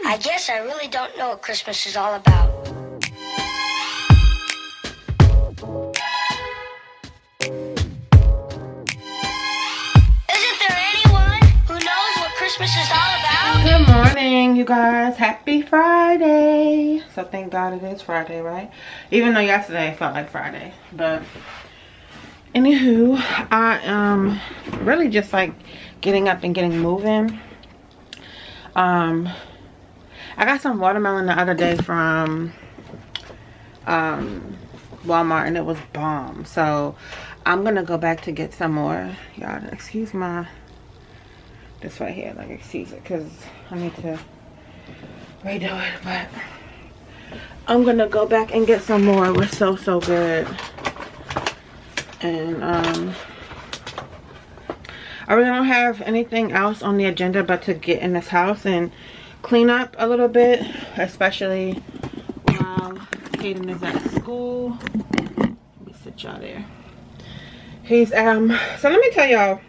I guess I really don't know what Christmas is all about. Isn't there anyone who knows what Christmas is all about? Good morning, you guys. Happy Friday. So thank God it is Friday, right? Even though yesterday felt like Friday. But anywho, I am really just like getting up and getting moving. I got some watermelon the other day from Walmart and it was bomb. So I'm gonna go back to get some more. Y'all excuse my this right here, like excuse it, because I need to redo it, but I'm gonna go back and get some more. It was so good. And I really don't have anything else on the agenda but to get in this house and clean up a little bit, especially while Caden is at school. Let me sit y'all there. He's so let me tell y'all,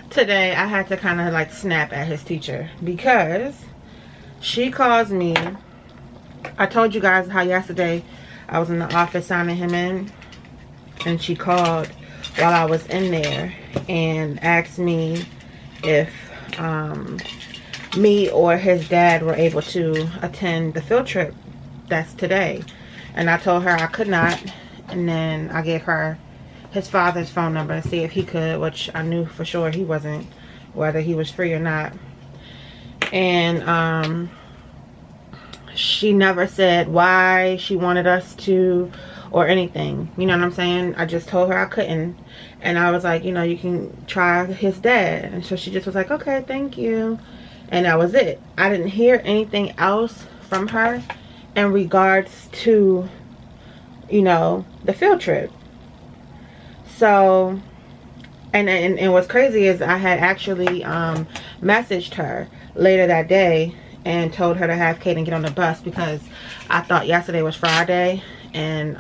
today I had to kind of like snap at his teacher because she calls me. I told you guys how yesterday I was in the office signing him in, and she called while I was in there and asked me if me or his dad were able to attend the field trip that's today. And I told her I could not, and then I gave her his father's phone number to see if he could, which I knew for sure he wasn't, whether he was free or not. And she never said why she wanted us to or anything, you know what I'm saying? I just told her I couldn't, and I was like, you know, you can try his dad. And so she just was like, okay, thank you, and that was it. I didn't hear anything else from her in regards to, you know, the field trip. So and what's crazy is I had actually messaged her later that day and told her to have Caden get on the bus because I thought yesterday was Friday, and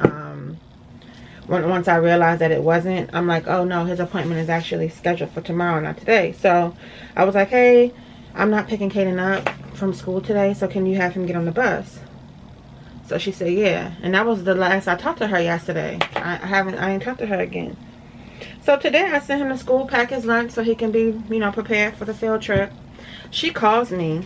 once I realized that it wasn't, I'm like, oh no, his appointment is actually scheduled for tomorrow, not today. So I was like, hey, I'm not picking Caden up from school today, so can you have him get on the bus? So she said yeah, and that was the last I talked to her yesterday. I ain't talked to her again. So today I sent him to school, pack his lunch so he can be, you know, prepared for the field trip. She calls me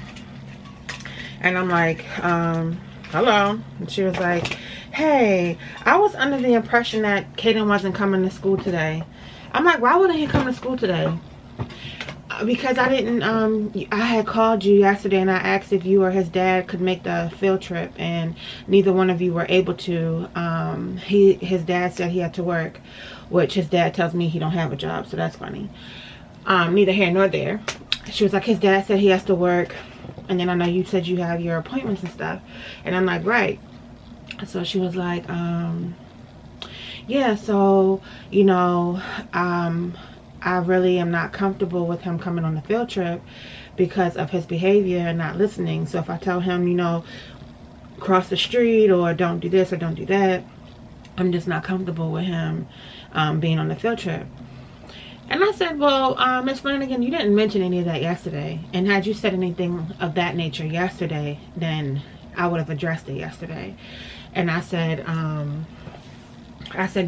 and I'm like, hello. And she was like, hey, I was under the impression that Caden wasn't coming to school today. I'm like, why wouldn't he come to school today? Because I didn't, I had called you yesterday and I asked if you or his dad could make the field trip, and neither one of you were able to. His dad said he had to work, which his dad tells me he don't have a job, so that's funny. Neither here nor there. She was like, his dad said he has to work, and then I know you said you have your appointments and stuff, and I'm like, right. So she was like, yeah, so, you know, I really am not comfortable with him coming on the field trip because of his behavior and not listening. So if I tell him, you know, cross the street or don't do this or don't do that, I'm just not comfortable with him being on the field trip. And I said, well, Miss Flanagan, you didn't mention any of that yesterday. And had you said anything of that nature yesterday, then I would have addressed it yesterday. And I said,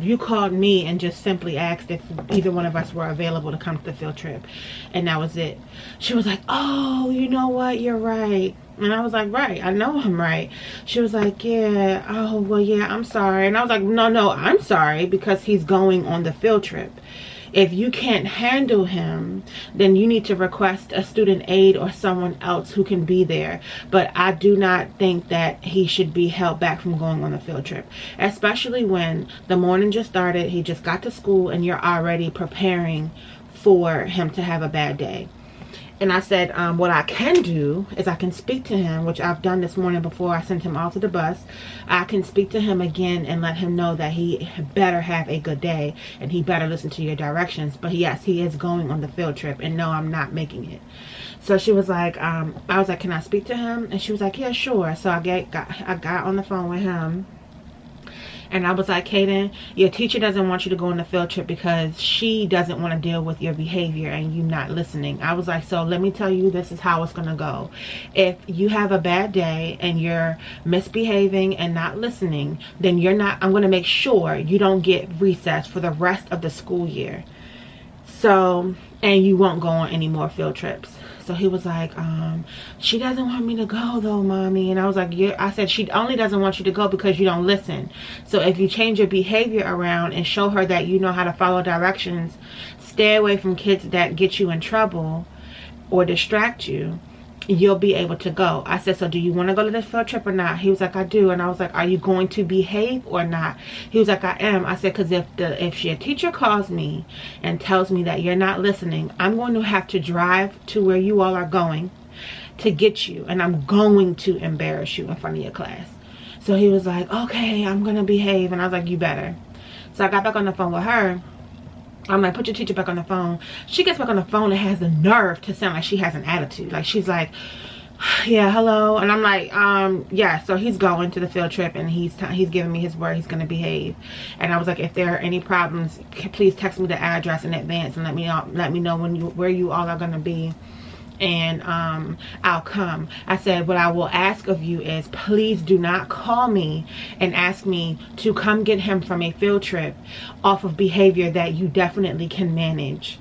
you called me and just simply asked if either one of us were available to come to the field trip. And that was it. She was like, oh, you know what? You're right. And I was like, right. I know I'm right. She was like, yeah. Oh, well, yeah, I'm sorry. And I was like, no, I'm sorry because he's going on the field trip. If you can't handle him, then you need to request a student aide or someone else who can be there. But I do not think that he should be held back from going on the field trip, especially when the morning just started, he just got to school, and you're already preparing for him to have a bad day. And I said, what I can do is I can speak to him, which I've done this morning before I sent him off to the bus. I can speak to him again and let him know that he better have a good day and he better listen to your directions. But yes, he is going on the field trip, and no, I'm not making it. So she was like, I was like, can I speak to him? And she was like, yeah, sure. So I got on the phone with him. And I was like, Caden, your teacher doesn't want you to go on the field trip because she doesn't want to deal with your behavior and you not listening. I was like, so let me tell you, this is how it's going to go. If you have a bad day and you're misbehaving and not listening, then I'm going to make sure you don't get recess for the rest of the school year. So, and you won't go on any more field trips. So he was like, she doesn't want me to go though, mommy. And I was like, yeah. I said, she only doesn't want you to go because you don't listen. So if you change your behavior around and show her that you know how to follow directions, stay away from kids that get you in trouble or distract you, you'll be able to go. I said, so do you want to go to this field trip or not? He was like, I do. And I was like, are you going to behave or not? He was like, I am. I said, because if your teacher calls me and tells me that you're not listening, I'm going to have to drive to where you all are going to get you, and I'm going to embarrass you in front of your class. So he was like, okay, I'm going to behave. And I was like, you better. So I got back on the phone with her. I'm like, put your teacher back on the phone. She gets back on the phone and has the nerve to sound like she has an attitude. Like, she's like, yeah, hello. And I'm like, yeah. So he's going to the field trip and he's giving me his word he's going to behave. And I was like, if there are any problems, please text me the address in advance and let me know where you all are going to be. And I'll come. I said, what I will ask of you is, please do not call me and ask me to come get him from a field trip off of behavior that you definitely can manage.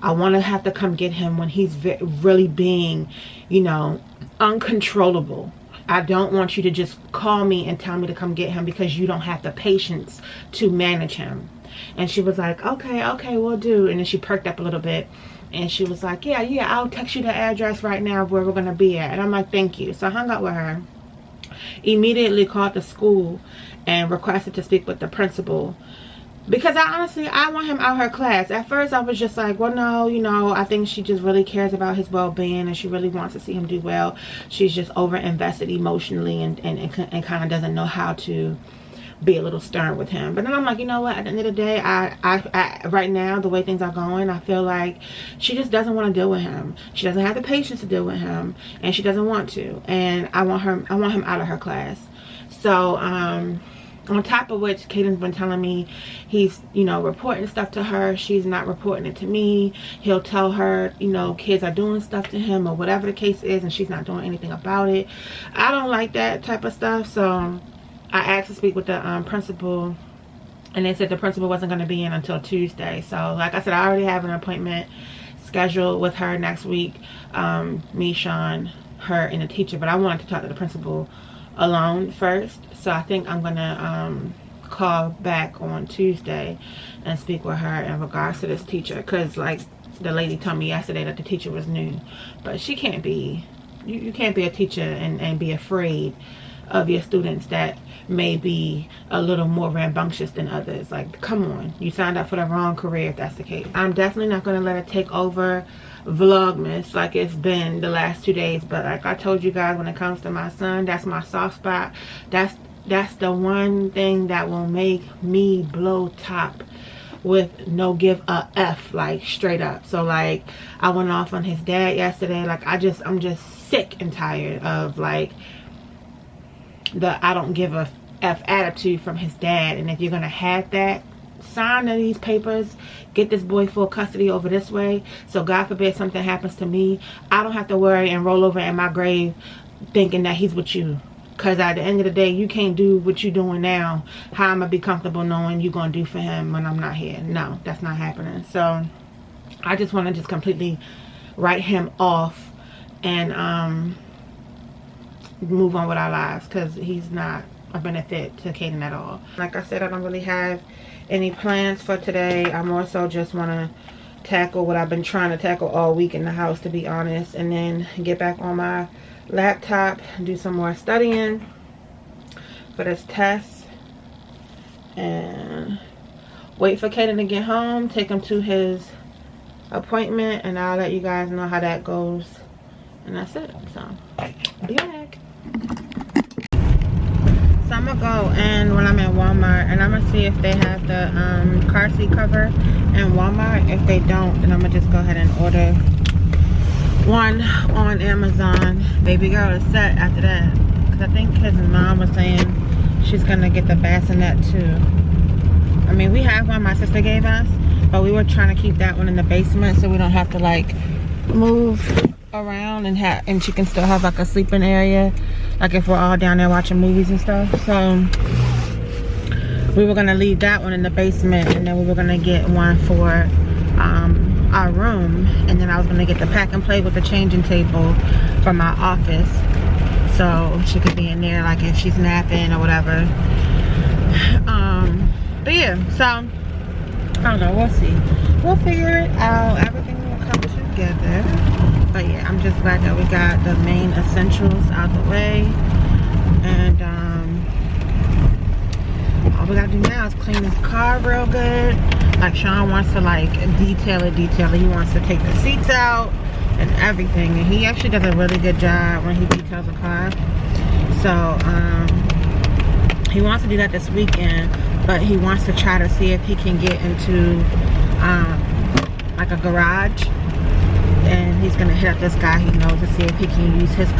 I want to have to come get him when he's really being, you know, uncontrollable. I don't want you to just call me and tell me to come get him because you don't have the patience to manage him. And she was like, okay, we'll do. And then she perked up a little bit. And she was like, yeah, I'll text you the address right now of where we're going to be at. And I'm like, thank you. So I hung up with her. Immediately called the school and requested to speak with the principal. Because I want him out of her class. At first, I was just like, well, no, you know, I think she just really cares about his well-being and she really wants to see him do well. She's just over-invested emotionally and kind of doesn't know how to be a little stern with him. But then I'm like, you know what, at the end of the day, I right now, the way things are going, I feel like she just doesn't want to deal with him. She doesn't have the patience to deal with him, and she doesn't want to. And I want him out of her class. So on top of which, Caden's been telling me he's, you know, reporting stuff to her. She's not reporting it to me. He'll tell her, you know, kids are doing stuff to him or whatever the case is, and she's not doing anything about it. I don't like that type of stuff. So I asked to speak with the principal, and they said the principal wasn't going to be in until Tuesday. So like I said, I already have an appointment scheduled with her next week. Me, Sean, her, and the teacher. But I wanted to talk to the principal alone first. So I think I'm going to call back on Tuesday and speak with her in regards to this teacher. Because like the lady told me yesterday that the teacher was new. But she can't be, you can't be a teacher and be afraid of your students that may be a little more rambunctious than others. Like, come on, you signed up for the wrong career if that's the case. I'm definitely not going to let it take over Vlogmas like it's been the last 2 days. But like I told you guys, when it comes to my son, that's my soft spot. That's the one thing that will make me blow top with no give a F, like straight up. So like I went off on his dad yesterday. Like I'm just sick and tired of like the I don't give a F attitude from his dad. And if you're gonna have that, sign these papers, get this boy full custody over this way, so God forbid something happens to me, I don't have to worry and roll over in my grave thinking that he's with you. Because at the end of the day, you can't do what you're doing now. How I'm gonna be comfortable knowing you're gonna do for him when I'm not here? No, that's not happening. So I just want to just completely write him off and move on with our lives, because he's not a benefit to Caden at all. Like I said, I don't really have any plans for today. I more so just want to tackle what I've been trying to tackle all week in the house, to be honest, and then get back on my laptop, do some more studying for this test, and wait for Caden to get home, take him to his appointment, and I'll let you guys know how that goes. And that's it. So be back. So I'm gonna go in when I'm at Walmart, and I'm gonna see if they have the car seat cover in Walmart. If they don't, then I'm gonna just go ahead and order one on Amazon. Baby girl is set after that, because I think his mom was saying she's gonna get the bassinet too. I mean, we have one my sister gave us, but we were trying to keep that one in the basement so we don't have to like move around and she can still have like a sleeping area, like if we're all down there watching movies and stuff. So we were gonna leave that one in the basement, and then we were gonna get one for our room, and then I was gonna get the pack and play with the changing table from my office, so she could be in there like if she's napping or whatever. But yeah, so I don't know, we'll see, we'll figure it out, everything will come together. But yeah, I'm just glad that we got the main essentials out the way, and all we gotta do now is clean this car real good. Like Sean wants to like detail it. He wants to take the seats out and everything, and he actually does a really good job when he details a car. So he wants to do that this weekend, but he wants to try to see if he can get into like a garage, and he's gonna hit up this guy he knows to see if he can use his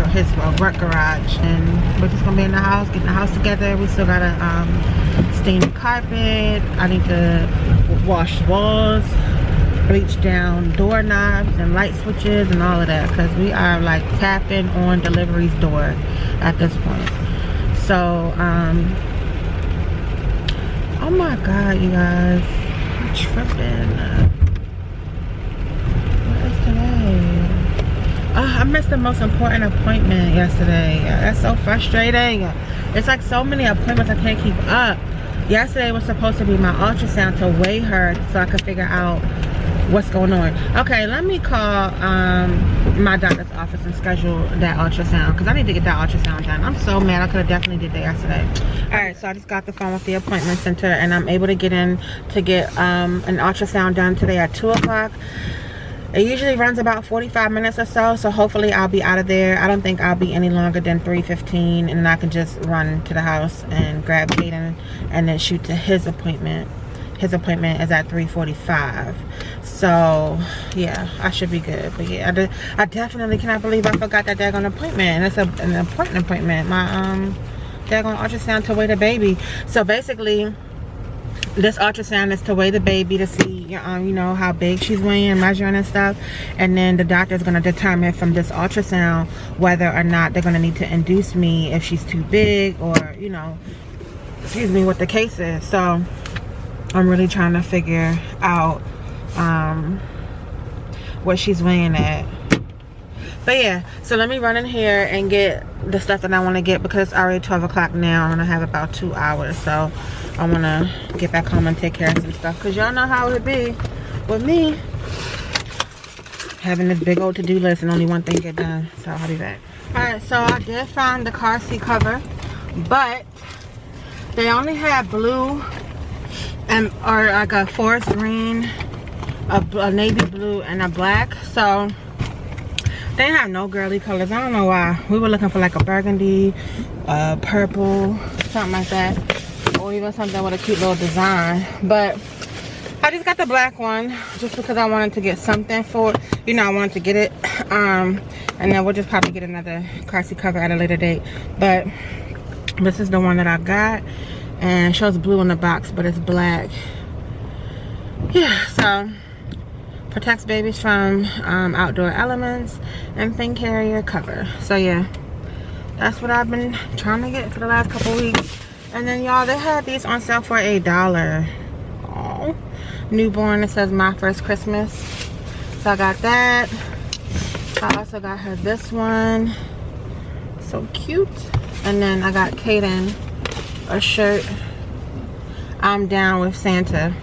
work garage. And we're just gonna be in the house, getting the house together. We still gotta stain the carpet. I need to wash walls, bleach down doorknobs and light switches and all of that, because we are like tapping on delivery's door at this point. So oh my god, you guys, I'm tripping. What is today? I missed the most important appointment yesterday. That's so frustrating. It's like so many appointments I can't keep up. Yesterday was supposed to be my ultrasound to weigh her so I could figure out what's going on. Okay, let me call my doctor's office and schedule that ultrasound, because I need to get that ultrasound done. I'm so mad. I could have definitely did that yesterday. All right, so I just got the phone with the appointment center, and I'm able to get in to get an ultrasound done today at 2 o'clock. It usually runs about 45 minutes or so, so hopefully I'll be out of there. I don't think I'll be any longer than 3:15, and I can just run to the house and grab Caden and then shoot to his appointment. His appointment is at 3:45, so yeah, I should be good. But yeah, I definitely cannot believe I forgot that daggone appointment, and it's an important appointment. My daggone ultrasound to weigh the baby. So basically, this ultrasound is to weigh the baby to see you know how big she's weighing, measuring and stuff, and then the doctor is going to determine from this ultrasound whether or not they're going to need to induce me if she's too big, or you know, excuse me, what the case is. So I'm really trying to figure out what she's weighing at. But yeah, so let me run in here and get the stuff that I want to get, because it's already 12 o'clock now and I have about 2 hours. So I want to get back home and take care of some stuff, because y'all know how it be with me, having this big old to-do list and only one thing get done. So I'll be back. Alright, so I did find the car seat cover, but they only have blue and or like a forest green, a navy blue, and a black. So they didn't have no girly colors. I don't know why. We were looking for like a burgundy, purple, something like that, or even something with a cute little design. But I just got the black one just because I wanted to get something for it. You know, I wanted to get it. And then we'll just probably get another car seat cover at a later date. But this is the one that I got, and it shows blue in the box, but it's black. Yeah, so protects babies from outdoor elements and thing carrier cover. So yeah, that's what I've been trying to get for the last couple weeks. And then y'all, they had these on sale for $1. Oh, newborn, it says my first Christmas. So I got that. I also got her this one, so cute. And then I got Caden a shirt, I'm down with Santa.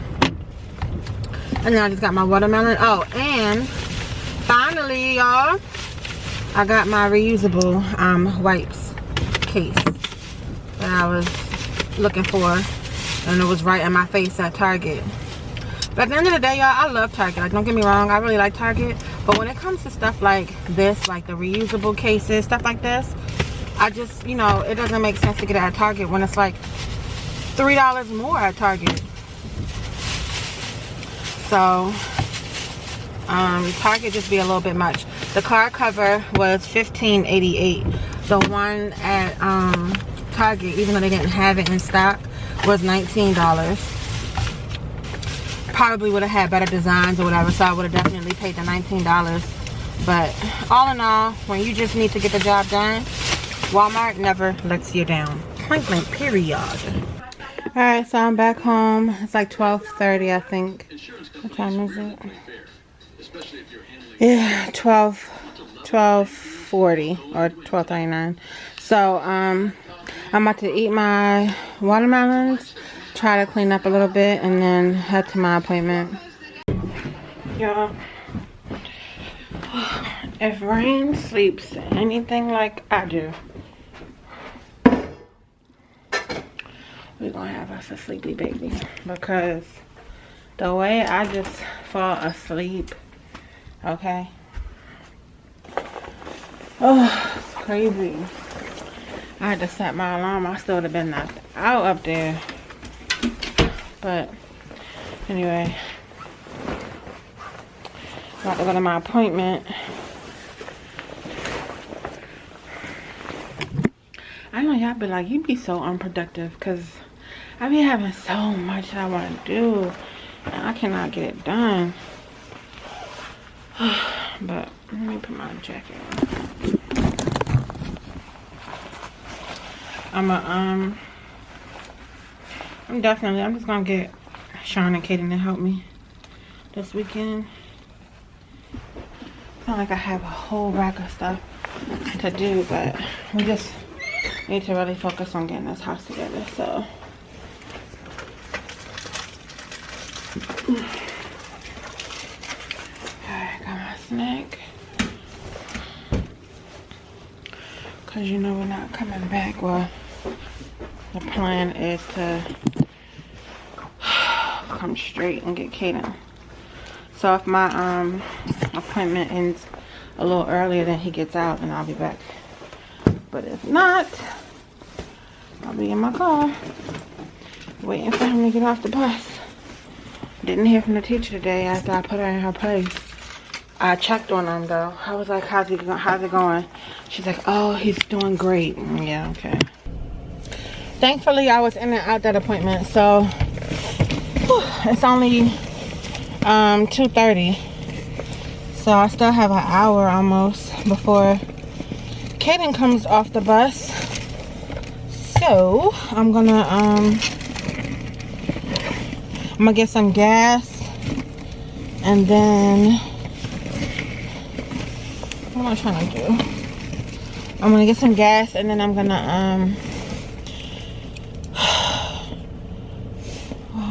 And then I just got my watermelon. Oh, and finally, y'all, I got my reusable wipes case that I was looking for, and it was right in my face at Target. But at the end of the day, y'all, I love Target. Like, don't get me wrong, I really like Target. But when it comes to stuff like this, like the reusable cases, stuff like this, I just, you know, it doesn't make sense to get it at Target when it's like $3 more at Target. So Target just be a little bit much. The car cover was $15.88. The one at Target, even though they didn't have it in stock, was $19. Probably would have had better designs or whatever, so I would have definitely paid the $19. But all in all, when you just need to get the job done, Walmart never lets you down. Point blank, period. Alright, so I'm back home. It's like 12:30, I think. What time is it? Yeah, 12:40 or 12:39. So I'm about to eat my watermelons, try to clean up a little bit, and then head to my appointment. Y'all, if Rain sleeps anything like I do, we're gonna have us a sleepy baby, because the way I just fall asleep, okay? Oh, it's crazy. I had to set my alarm. I still would have been knocked out up there. But anyway, about to go to my appointment. I know y'all be like, you be so unproductive, because I be having so much I want to do and I cannot get it done. But let me put my jacket on. I'm just gonna get Sean and Caden to help me this weekend. It's not like I have a whole rack of stuff to do, but we just need to really focus on getting this house together. So alright, got my snack, because you know we're not coming back. Well, the plan is to come straight and get Caden. So if my appointment ends a little earlier than he gets out, then I'll be back. But if not, I'll be in my car waiting for him to get off the bus. Didn't hear from the teacher today after I put her in her place. I checked on him though. I was like, how's it going? She's like, oh, he's doing great. Yeah, okay. Thankfully, I was in and out that appointment, so it's only 2:30. So I still have an hour almost before Caden comes off the bus. So I'm gonna get some gas, and then what am I trying to do? I'm gonna get some gas, and then I'm gonna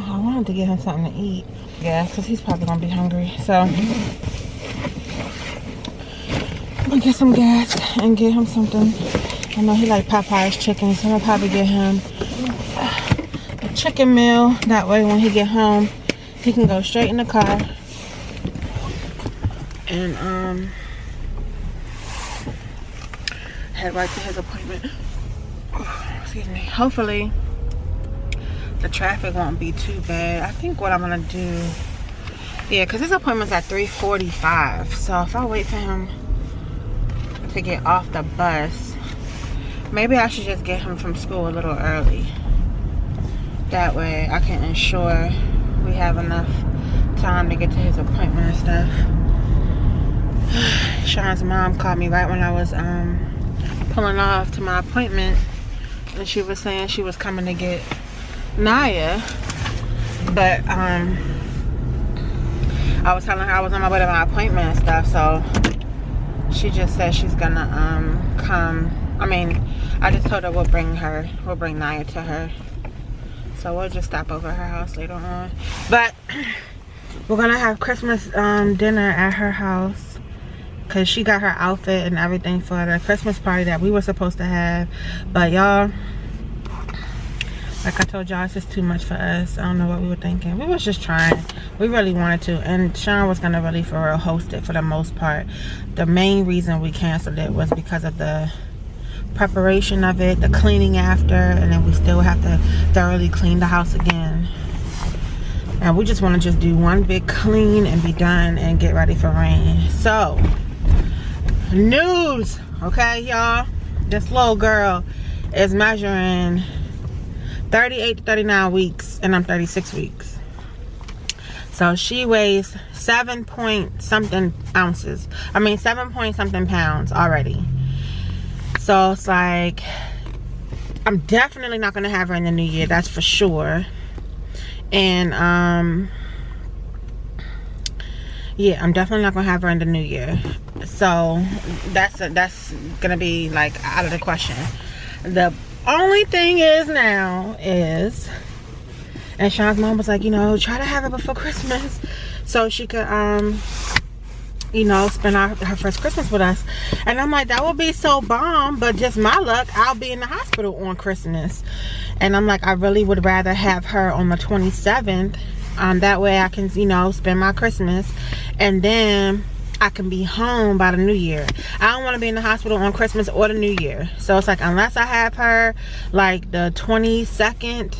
I wanted to get him something to eat. Yeah, because he's probably gonna be hungry. So I'm gonna get some gas and get him something. I know he like Popeye's chicken, so I'm gonna probably get him a chicken meal. That way when he get home, he can go straight in the car and head right to his appointment. Excuse me. Hopefully the traffic won't be too bad. I think what I'm gonna do, yeah, because his appointment's at 3:45. So if I wait for him to get off the bus, maybe I should just get him from school a little early. That way I can ensure we have enough time to get to his appointment and stuff. Sean's mom called me right when I was pulling off to my appointment, and she was saying she was coming to get Naya, but I was telling her I was on my way to my appointment and stuff, so she just said she's gonna come. I mean, I just told her we'll bring Naya to her, so we'll just stop over at her house later on. But we're gonna have Christmas dinner at her house, because she got her outfit and everything for the Christmas party that we were supposed to have. But y'all, like I told y'all, it's just too much for us. I don't know what we were thinking. We was just trying. We really wanted to. And Sean was going to really for real host it for the most part. The main reason we canceled it was because of the preparation of it, the cleaning after, and then we still have to thoroughly clean the house again. And we just want to just do one big clean and be done and get ready for rain. So, news, okay, y'all? This little girl is measuring 38 to 39 weeks, and I'm 36 weeks. So she weighs 7 point something ounces. I mean 7 point something pounds already. So it's like, I'm definitely not gonna have her in the new year, that's for sure. And yeah, I'm definitely not gonna have her in the new year. So that's gonna be like out of the question. The only thing is now is, and Sean's mom was like, you know, try to have it before Christmas so she could you know, spend her first Christmas with us. And I'm like, that would be so bomb, but just my luck, I'll be in the hospital on Christmas. And I'm like, I really would rather have her on the 27th. That way I can, you know, spend my Christmas, and then I can be home by the new year. I don't want to be in the hospital on Christmas or the new year. So it's like, unless I have her like the 22nd,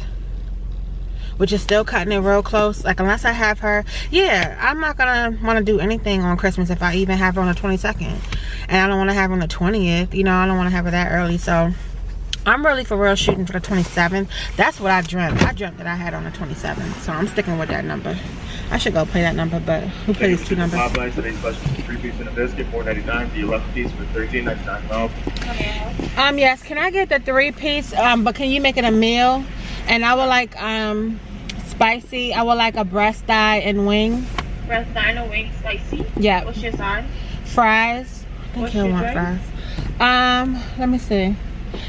which is still cutting it real close, like unless I have her, yeah, I'm not gonna want to do anything on Christmas if I even have her on the 22nd. And I don't want to have her on the 20th, you know, I don't want to have her that early. So I'm really for real shooting for the 27th. That's what I dreamt. I dreamt that I had on the 27th. So I'm sticking with that number. I should go play that number, but who plays two numbers? Popeyes, today's special 3 piece and a biscuit, $4.99. The 11 piece for $13.99. Well, Yes, can I get the 3-piece? But can you make it a meal? And I would like spicy. I would like a breast thigh and wing. Breast thigh and wing spicy. Yeah. What's your size? Fries. I think he'll want fries. Let me see.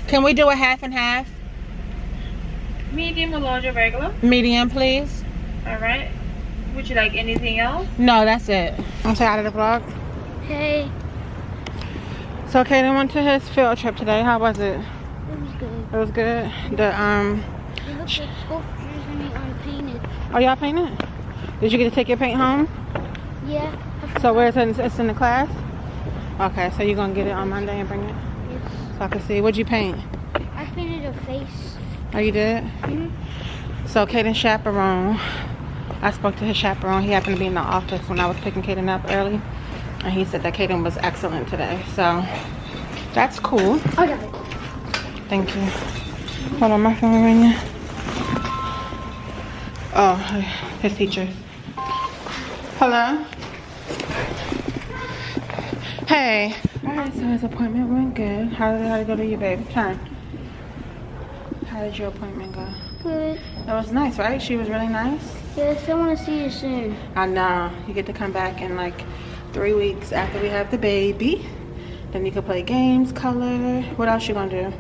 Can we do a half and half? Medium or large or regular? Medium, please. Alright. Would you like anything else? No, that's it. I'm say out of the vlog. Hey, So Caden went to his field trip today. How was it? it was good. It was good. It looked like sculptures and unpainted. Oh, y'all painted? Did you get to take your paint home? Yeah. So where's it? It's in the class? Okay, so you're gonna get it on Monday and bring it? Yes. So I can see. What'd you paint? I painted a face. Oh, you did? So Caden's chaperone, I spoke to his chaperone. He happened to be in the office when I was picking Caden up early, and he said that Caden was excellent today. So that's cool. I got it. Thank you. Hold on, my phone ringing. Oh, his teacher. Hello? Hey. Alright, so his appointment went good. How did it go to you, babe? Turn. How did your appointment go? Good. That was nice, right? She was really nice? Yes, I want to see you soon. I know. You get to come back in like 3 weeks after we have the baby. Then you can play games, color. What else you gonna do?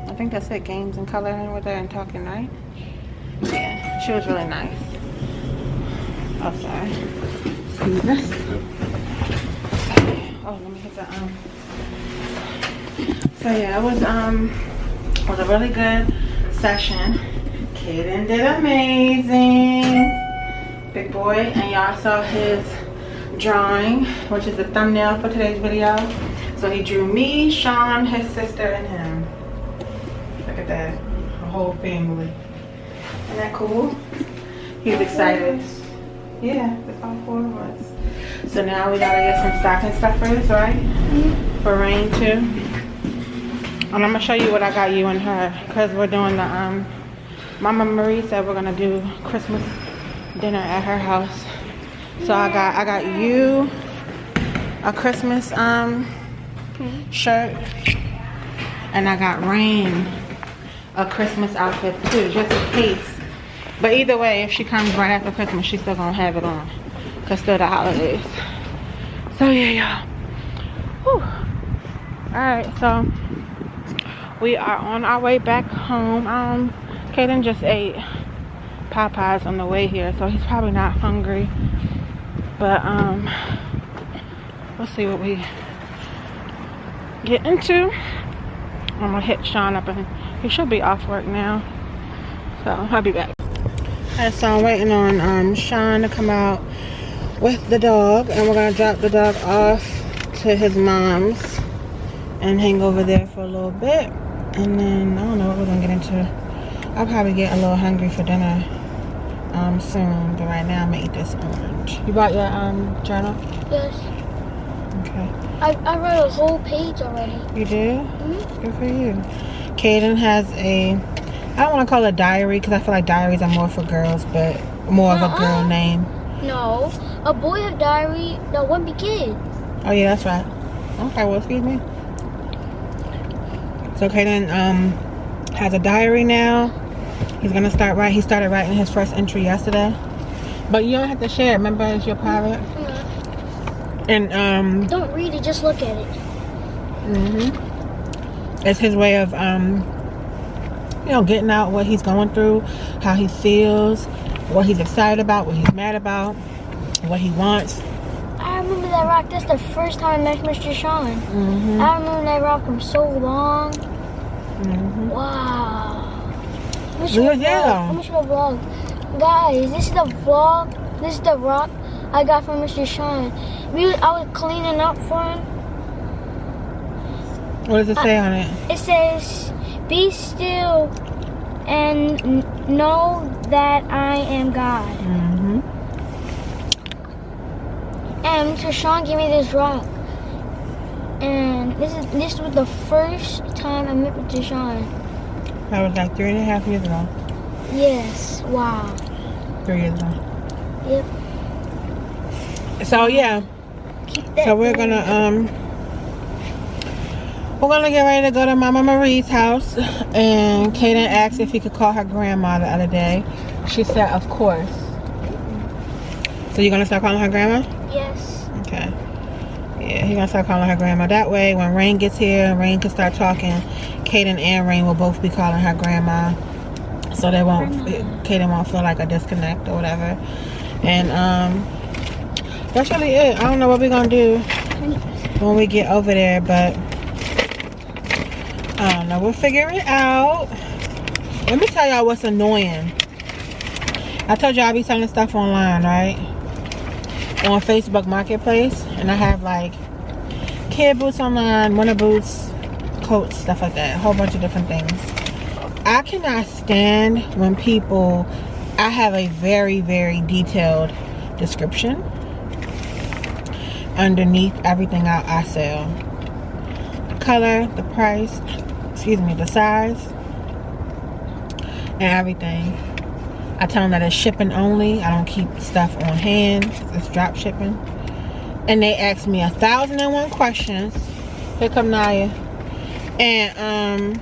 I think that's it. Games and coloring with her and talking, right? Yeah, she was really nice. Oh, sorry. Excuse me. Oh, let me hit the So yeah, it was a really good session. Caden did amazing, big boy, and y'all saw his drawing, which is the thumbnail for today's video. So he drew me, Sean, his sister, and him. Look at that, a whole family. Isn't that cool? He's excited. Yeah, that's all 4 of us. So now we gotta get some stocking stuffers, right? For Rain too. And I'm gonna show you what I got you and her, because we're doing the Mama Marie said we're gonna do Christmas dinner at her house. So I got you a Christmas shirt, and I got Rain a Christmas outfit too, just in case. But either way, if she comes right after Christmas, she's still gonna have it on, cause still the holidays. So yeah, y'all. Alright, so we are on our way back home. Caden just ate Popeyes on the way here, so he's probably not hungry. But we'll see what we get into. I'm gonna hit Sean up, and he should be off work now. So I'll be back. And so I'm waiting on Sean to come out with the dog, and we're gonna drop the dog off to his mom's and hang over there for a little bit. And then I don't know what we're gonna get into. I'll probably get a little hungry for dinner soon, but right now I'm gonna eat this orange. You bought your journal? Yes. Okay. I read a whole page already. You did? Mm-hmm. Good for you. Caden has a, I don't want to call it a diary because I feel like diaries are more for girls, but more of a girl name. No, a boy have diary that won't be kids. Oh yeah, that's right. Okay, well, excuse me. So Caden has a diary now. He's gonna start writing. He started writing his first entry yesterday, but you don't have to share it. Remember, it's your private. Mm-hmm. And Don't read it, just look at it. It's his way of you know, getting out what he's going through, how he feels, what he's excited about, what he's mad about, what he wants. I remember that rock. That's the first time I met Mr. Sean. I remember that rock from so long. Wow. Let me show a vlog. Guys, this is the vlog. This is the rock I got from Mr. Sean. I was cleaning up for him. What does it say on it? It says, "Be still and know that I am God." And Mr. Sean gave me this rock. And this was the first time I met Mr. Sean. That was like 3.5 years ago. Yes. Wow. 3 years ago. Yep. So yeah. So we're gonna get ready to go to Mama Marie's house, and Caden asked if he could call her grandma the other day. She said, of course. So you're gonna start calling her grandma? Yes. Okay. Yeah, he's gonna start calling her grandma. That way, when Rain gets here, Rain can start talking. Caden and Rain will both be calling her grandma, so they won't. Caden won't feel like a disconnect or whatever. And that's really it. I don't know what we're gonna do when we get over there, but I don't know. We'll figure it out. Let me tell y'all what's annoying. I told y'all I be selling stuff online, right? On Facebook Marketplace, and I have like kid boots online, winter boots, coats, stuff like that, a whole bunch of different things. I cannot stand when people, I have a very, very detailed description underneath everything I sell. The color, the price, excuse me, the size, and everything. I tell them that it's shipping only. I don't keep stuff on hand. It's drop shipping. And they ask me 1,001 questions. Here come Naya. And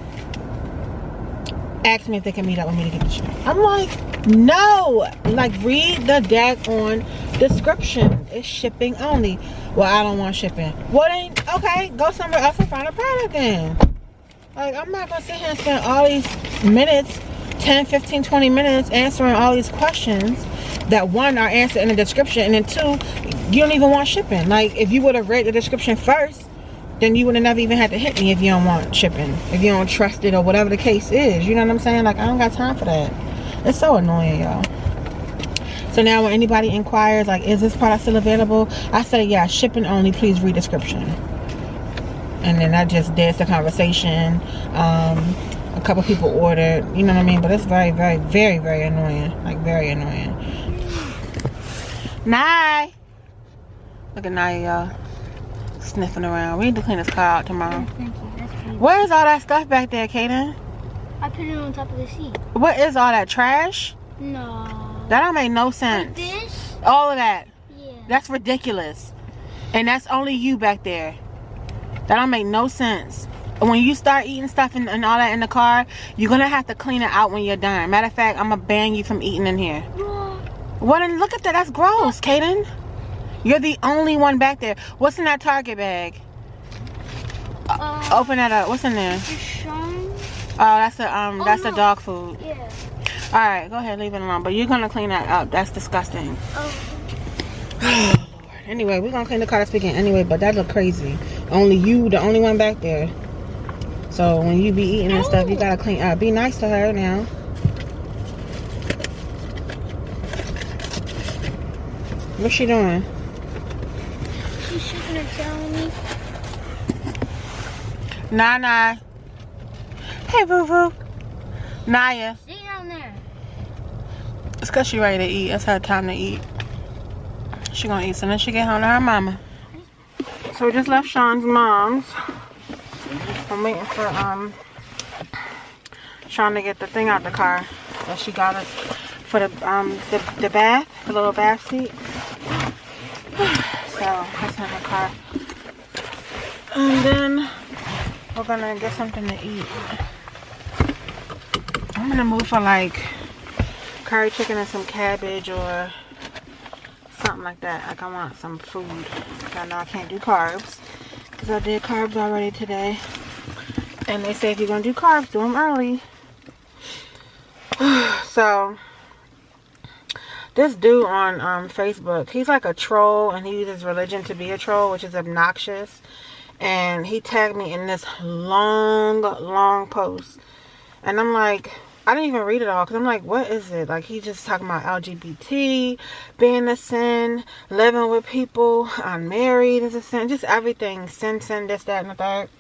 ask me if they can meet up with me to get the ship. I'm like, no. Like, read the daggone description. It's shipping only. Well, I don't want shipping. Well, then, okay, go somewhere else and find a product then. Like, I'm not going to sit here and spend all these minutes, 10, 15, 20 minutes answering all these questions that, one, are answered in the description, and then two, you don't even want shipping. Like, if you would have read the description first, then you would have never even had to hit me if you don't want shipping, if you don't trust it, or whatever the case is. You know what I'm saying? Like, I don't got time for that. It's so annoying, y'all. So now when anybody inquires, like, is this product still available, I say, yeah, shipping only, please read description. And then I just did the conversation. A couple people ordered, you know what I mean? But it's very, very, very, very annoying. Like, very annoying. Nye! Look at Nye, y'all. Sniffing around. We need to clean this car out tomorrow. Thank you. That's cute. Where is all that stuff back there, Caden? I put it on top of the seat. What is all that trash? No. That don't make no sense. This? All of that. Yeah. That's ridiculous. And that's only you back there. That don't make no sense. When you start eating stuff and all that in the car, you're gonna have to clean it out when you're done. Matter of fact, I'm gonna ban you from eating in here. What? And look at that. That's gross, Caden. You're the only one back there. What's in that Target bag? Open that up. What's in there? Oh, that's a dog food. Yeah. All right, go ahead, leave it alone. But you're gonna clean that up. That's disgusting. Oh. Lord. Anyway, we're gonna clean the car this weekend anyway. But that look crazy. Only you, the only one back there. So when you be eating and stuff, you gotta clean up. Be nice to her now. What's she doing? She's shaking her tail at me. Nah. Hey, boo-boo. Naya. Stay down there. It's because she ready to eat. It's her time to eat. She gonna eat. So then she get home to her mama. So we just left Sean's mom's. I'm waiting for Sean to get the thing out the car that she got us for the bath, the little bath seat. So that's in her car. And then we're gonna get something to eat. I'm gonna move for like curry chicken and some cabbage or something like that. Like I want some food. I know I can't do carbs because I did carbs already today. And they say if you're gonna do carbs, do them early. So this dude on Facebook, he's like a troll and he uses religion to be a troll, which is obnoxious. And he tagged me in this long post. And I'm like, I didn't even read it all because I'm like, what is it? Like, he's just talking about LGBT, being a sin, living with people, unmarried is a sin, just everything. Sin, this, that, and the third.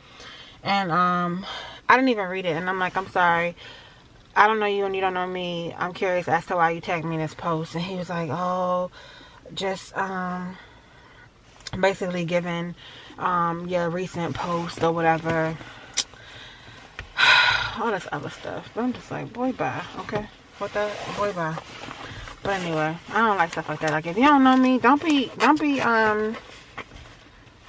And I didn't even read it. And I'm like, I'm sorry. I don't know you and you don't know me. I'm curious as to why you tagged me in this post. And he was like, oh, just basically giving your recent post or whatever. All this other stuff. But I'm just like, boy, bye. Okay? What that? Boy, bye. But anyway, I don't like stuff like that. Like, if you don't know me, don't be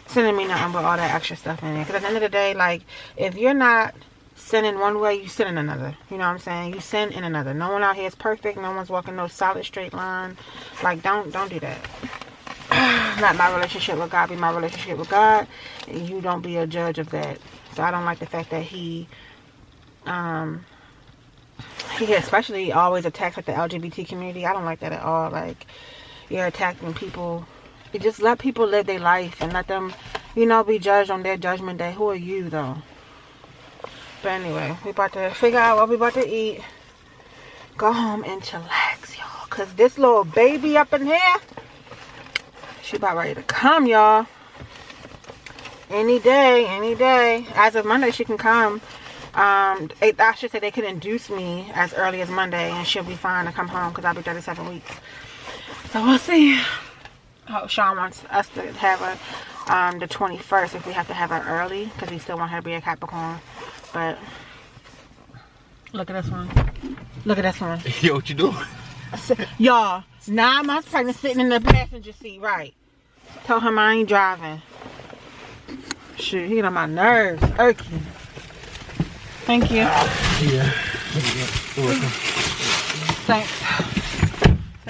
sending me nothing but all that extra stuff in there. Because at the end of the day, like, if you're not sinning one way, you sin in another. You know what I'm saying? You sin in another. No one out here is perfect. No one's walking no solid straight line. Like, don't do that. Let my relationship with God be my relationship with God. And you don't be a judge of that. So I don't like the fact that he especially always attacks like the LGBT community. I don't like that at all. Like, you're attacking people. You just let people live their life and let them, you know, be judged on their judgment day. Who are you though? But anyway, we about to figure out what we about to eat. Go home and chillax, y'all. Cause this little baby up in here, she about ready to come, y'all. Any day. As of Monday, she can come. I should say they could induce me as early as Monday and she'll be fine to come home because I'll be 37 weeks. So we'll see. Oh, Sean wants us to have her the 21st if we have to have her early because he still wants her to be a Capricorn. But look at this one. Look at this one. Yo, what you doing? Y'all, 9 months pregnant sitting in the passenger seat, right? Tell him I ain't driving. Shit, he get on my nerves. Irking. Thank you. Yeah. Thanks.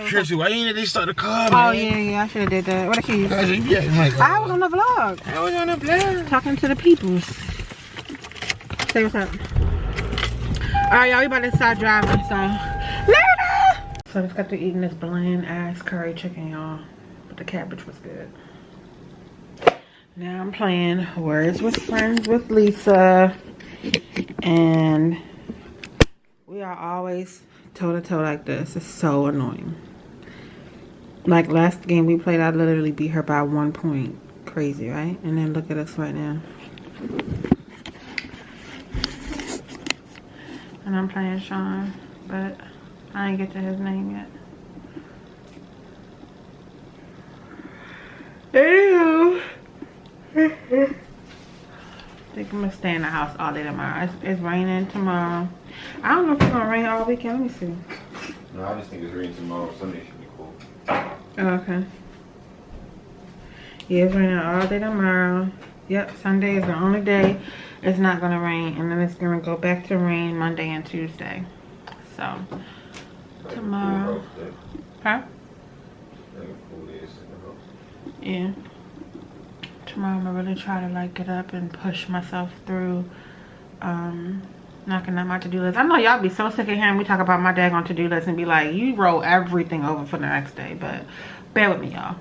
Chrissy, why ain't they start the car, Oh, man? yeah, I should have did that. What a key? I was on the vlog. I was on the vlog. Talking to the peoples. Say what's up. Alright, y'all, we about to start driving, so later! So I just got to eating this bland ass curry chicken, y'all. But the cabbage was good. Now I'm playing Words with Friends with Lisa. And we are always toe-to-toe like this. It's so annoying. Like last game we played, I literally beat her by 1 point. Crazy, right? And then look at us right now. And I'm playing Sean, but I ain't get to his name yet. Ew. I think I'm gonna stay in the house all day tomorrow. It's raining tomorrow. I don't know if it's gonna rain all weekend. Let me see. No, I just think it's raining tomorrow. Sunday should be cool. Oh, okay. Yeah, it's raining all day tomorrow. Yep, Sunday is the only day it's not gonna rain, and then it's gonna go back to rain Monday and Tuesday. So tomorrow, huh? Yeah. Tomorrow I'm gonna really try to like get up and push myself through knocking out my to-do list. I know y'all be so sick of hearing me talk about my daggone to-do list and be like, you roll everything over for the next day, but bear with me, y'all.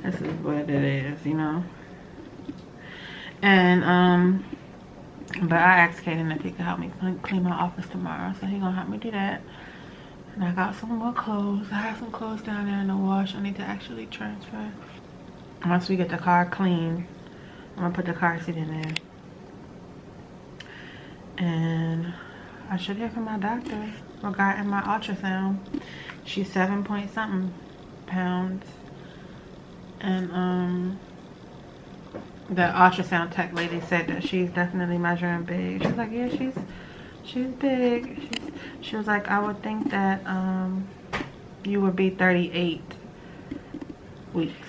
This is what it is, you know. And but I asked Caden if he could help me clean my office tomorrow, so he gonna help me do that. And I got some more clothes. I have some clothes down there in the wash I need to actually transfer. Once we get the car clean, I'm gonna put the car seat in there. And I should hear from my doctor regarding my ultrasound. She's 7-point-something pounds. And the ultrasound tech lady said that she's definitely measuring big. She's like, yeah, she's big. She was like, I would think that you would be 38 weeks,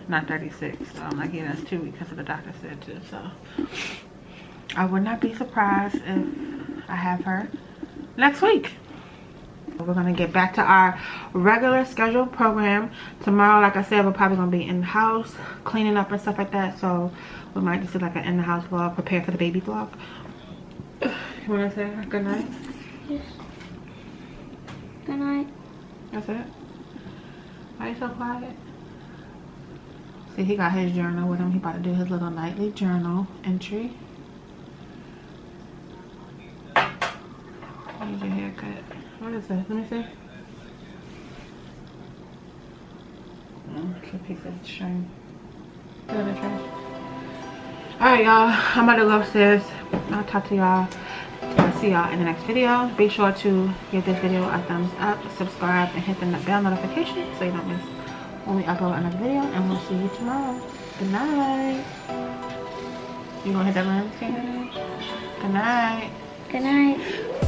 not 36. So I'm like, yeah, that's 2 weeks. That's what the doctor said too. So I would not be surprised if I have her next week. We're gonna get back to our regular scheduled program tomorrow. Like I said, we're probably gonna be in the house cleaning up and stuff like that, so we might just do like an in the house vlog, prepare for the baby vlog. You want to say good night? Yes. Good night. That's it? Why are you so quiet? See, he got his journal with him. He about to do his little nightly journal entry. Need your haircut. What is this? Let me see. It's a piece of string. Alright, y'all. I'm about to go upstairs. I'll talk to y'all. I'll see y'all in the next video. Be sure to give this video a thumbs up, subscribe, and hit the bell notification so you don't miss when we upload another video. And we'll see you tomorrow. Good night. You gonna hit that line? Good night. Good night.